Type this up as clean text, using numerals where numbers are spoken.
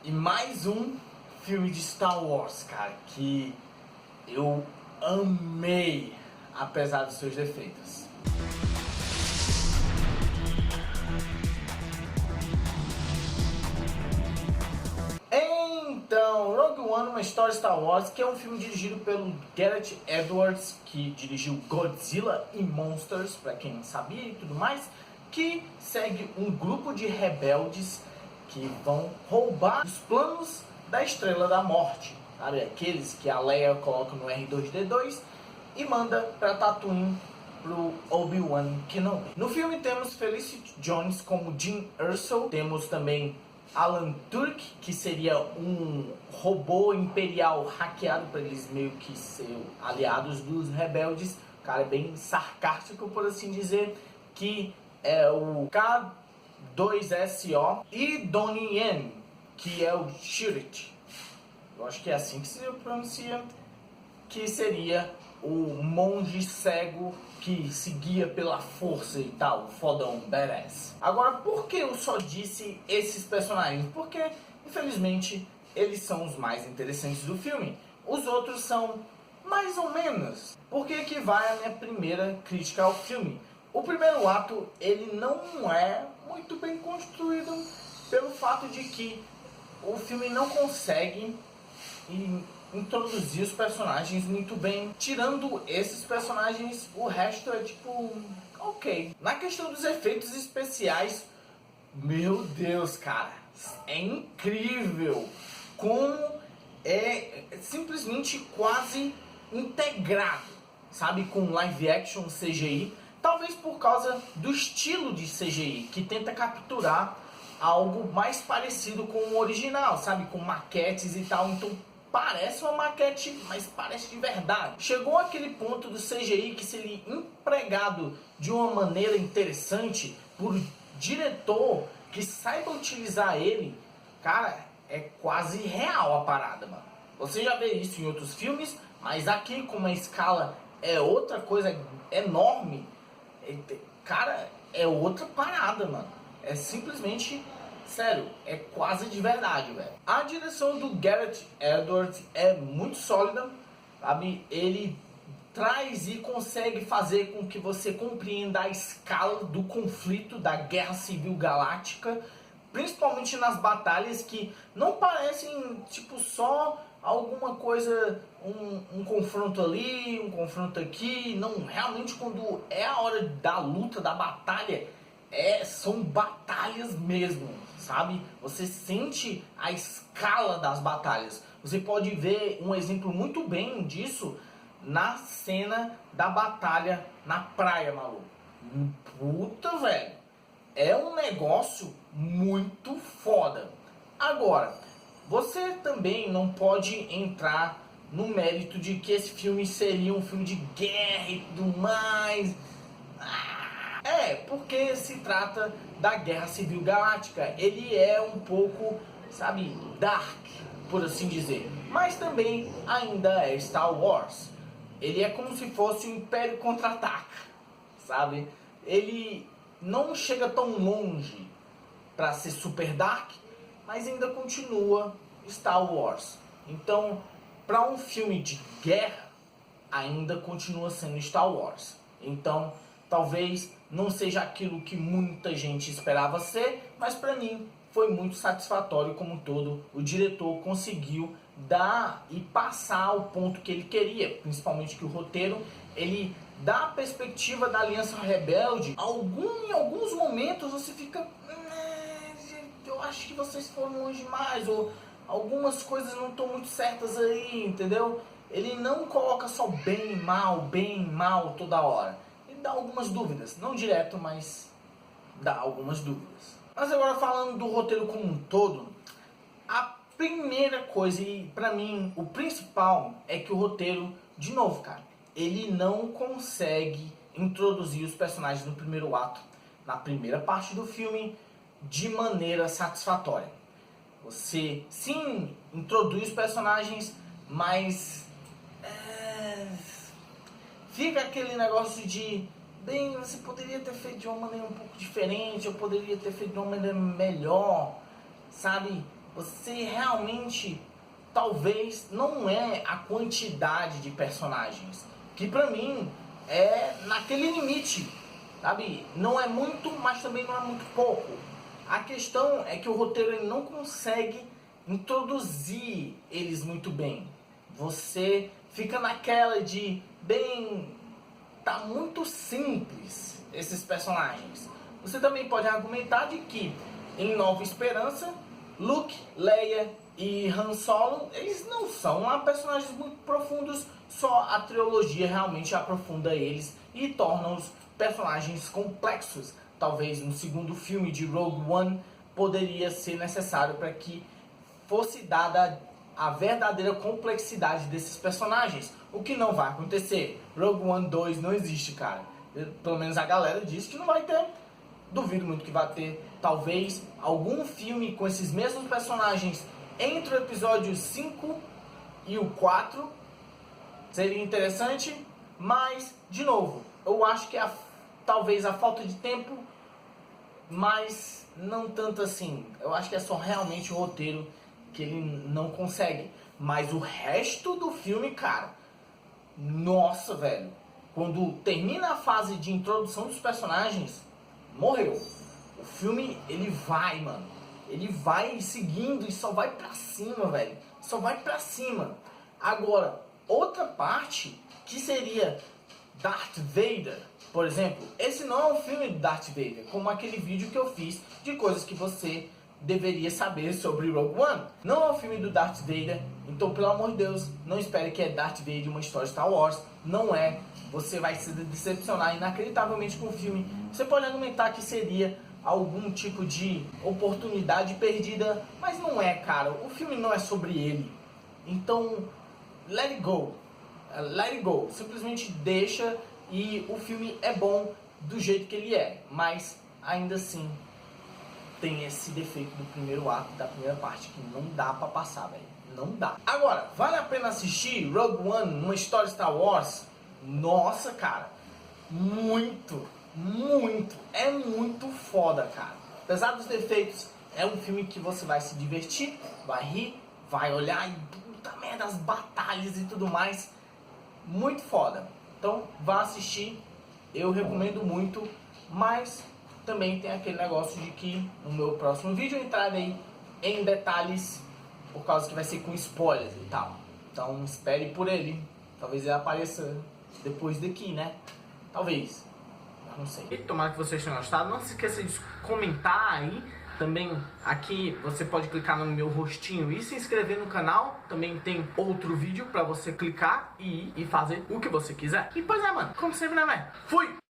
E mais um filme de Star Wars, cara, que eu amei, apesar dos seus defeitos. Então, Rogue One, uma história Star Wars, que é um filme dirigido pelo Gareth Edwards, que dirigiu Godzilla e Monsters, pra quem não sabia e tudo mais, que segue um grupo de rebeldes que vão roubar os planos da Estrela da Morte, sabe? Aqueles que a Leia coloca no R2-D2 e manda pra Tatooine pro Obi-Wan Kenobi. No filme temos Felicity Jones como Jyn Erso, temos também Alan Tudyk, que seria um robô imperial hackeado para eles meio que ser aliados dos rebeldes. O cara é bem sarcástico, por assim dizer, que é o K2SO. E Donnie Yen, que é o Chirrut, eu acho que é assim que se pronuncia, que seria o monge cego que seguia pela força e tal, fodão, badass. Agora, por que eu só disse esses personagens? Porque, infelizmente, eles são os mais interessantes do filme. Os outros são mais ou menos. Por que que vai a minha primeira crítica ao filme? O primeiro ato, ele não é muito bem construído pelo fato de que o filme não consegue introduzir os personagens muito bem. Tirando esses personagens, o resto é tipo, ok. Na questão dos efeitos especiais, meu Deus, cara, é incrível como é simplesmente quase integrado, sabe, com live action CGI. Talvez por causa do estilo de CGI, que tenta capturar algo mais parecido com o original, sabe, com maquetes e tal. Então parece uma maquete, mas parece de verdade. Chegou aquele ponto do CGI que, se ele empregado de uma maneira interessante por diretor que saiba utilizar ele, cara, é quase real a parada, mano. Você já vê isso em outros filmes, mas aqui, com uma escala é outra coisa enorme, cara, é outra parada, mano. É simplesmente, sério, é quase de verdade, velho. A direção do Gareth Edwards é muito sólida, sabe? Ele traz e consegue fazer com que você compreenda a escala do conflito da Guerra Civil Galáctica, principalmente nas batalhas que não parecem tipo só alguma coisa, um confronto ali, um confronto aqui. Não, realmente quando é a hora da luta, da batalha, são batalhas mesmo, sabe? Você sente a escala das batalhas. Você pode ver um exemplo muito bem disso na cena da batalha na praia, maluco. Puta, velho. É um negócio muito foda. Agora, você também não pode entrar no mérito de que esse filme seria um filme de guerra e tudo mais. Porque se trata da Guerra Civil Galáctica. Ele é um pouco, sabe, dark, por assim dizer. Mas também ainda é Star Wars. Ele é como se fosse o Império Contra-Ataca, sabe? Ele não chega tão longe para ser super dark, mas ainda continua Star Wars. Então, para um filme de guerra, ainda continua sendo Star Wars. Então, talvez não seja aquilo que muita gente esperava ser, mas para mim foi muito satisfatório como um todo. O diretor conseguiu dar e passar o ponto que ele queria, principalmente que o roteiro, ele dá a perspectiva da Aliança Rebelde. Em alguns momentos você fica, eu acho que vocês foram longe demais, ou algumas coisas não estão muito certas aí, entendeu? Ele não coloca só bem mal toda hora. Ele dá algumas dúvidas, não direto, mas dá algumas dúvidas. Mas agora, falando do roteiro como um todo, a primeira coisa, e pra mim o principal, é que o roteiro, de novo, cara, ele não consegue introduzir os personagens no primeiro ato, na primeira parte do filme, de maneira satisfatória. Você sim introduz os personagens, mas fica aquele negócio de, bem, você poderia ter feito de uma maneira um pouco diferente, eu poderia ter feito de uma maneira melhor, sabe? você realmente, talvez, não é a quantidade de personagens, que pra mim é naquele limite, sabe? Não é muito, mas também não é muito pouco. A questão é que o roteiro ele não consegue introduzir eles muito bem. Você fica naquela de, bem, tá muito simples esses personagens. Você também pode argumentar de que em Nova Esperança, Luke, Leia e Han Solo, eles não são personagens muito profundos, só a trilogia realmente aprofunda eles e torna-os personagens complexos. Talvez um segundo filme de Rogue One poderia ser necessário para que fosse dada a verdadeira complexidade desses personagens, o que não vai acontecer. Rogue One 2 não existe, cara. Pelo menos a galera diz que não vai ter. Duvido muito que vai ter. Talvez algum filme com esses mesmos personagens entre o episódio 5 e o 4 seria interessante, mas, de novo, eu acho que talvez a falta de tempo, mas não tanto assim. Eu acho que é só realmente o roteiro que ele não consegue. Mas o resto do filme, cara, nossa, velho. Quando termina a fase de introdução dos personagens, morreu. O filme, ele vai, mano. Ele vai seguindo e só vai pra cima, velho. Só vai pra cima. Agora, outra parte que seria Darth Vader, por exemplo. Esse não é um filme de Darth Vader, como aquele vídeo que eu fiz de coisas que você deveria saber sobre Rogue One. Não é um filme do Darth Vader, então pelo amor de Deus, não espere que é Darth Vader uma história Star Wars. Não é. Você vai se decepcionar inacreditavelmente com o filme. Você pode argumentar que seria algum tipo de oportunidade perdida, mas não é, cara. O filme não é sobre ele. Então, let it go. Let it go. Simplesmente deixa, e o filme é bom do jeito que ele é. Mas, ainda assim, tem esse defeito do primeiro ato, da primeira parte, que não dá pra passar, velho. Não dá. Agora, vale a pena assistir Rogue One, uma história Star Wars? Nossa, cara. Muito, muito. É muito foda, cara. Apesar dos defeitos, é um filme que você vai se divertir, vai rir, vai olhar e puta merda, as batalhas e tudo mais. Muito foda. Então, vá assistir. Eu recomendo muito, mas também tem aquele negócio de que no meu próximo vídeo eu entrarei em detalhes, por causa que vai ser com spoilers e tal. Então espere por ele. Talvez ele apareça depois daqui, né? Talvez. Mas não sei. E tomara que vocês tenham gostado. Não se esqueça de comentar aí. Também aqui você pode clicar no meu rostinho e se inscrever no canal. Também tem outro vídeo pra você clicar e fazer o que você quiser. E pois é, mano. Como sempre, né, velho? Fui!